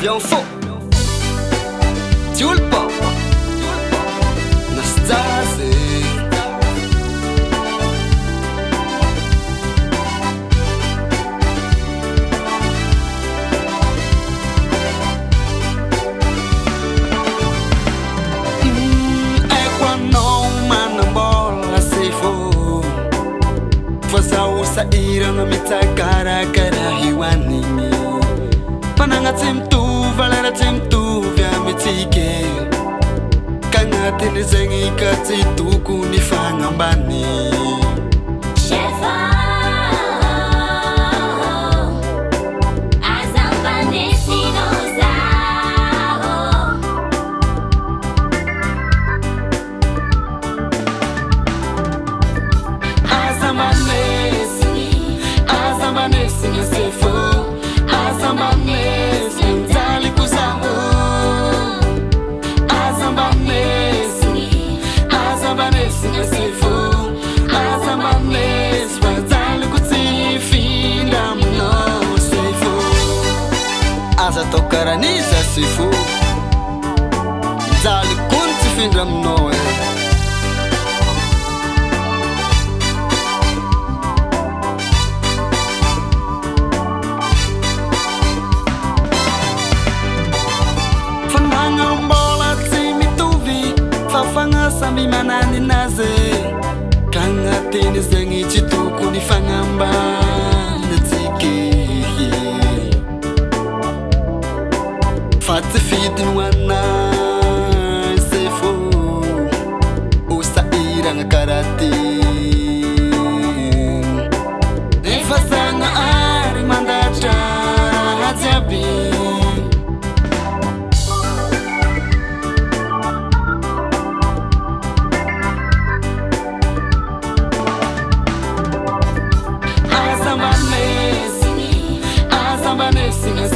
avião fo Julpa Nastaze Saira na mita cara hiwani Pananga temtu valera temtu vya mitike Kanga tene zengi kati tuku nifanga mbani Shefa Azambane sinoza Singa sefo Azambanes Mentali kuzamo Azambanes Singa sefo Azambanes Mentali kuzifinda mno sefo Aza tokara nisa sefo Mentali kuzifinda mno Fanga sambi manani naze Kanga tene zengi chituku ni fangamba Netike Fati fiti nwana Sefo Usa iranga karate Nefasanga ari mandata Hatiabi Azambanes, singa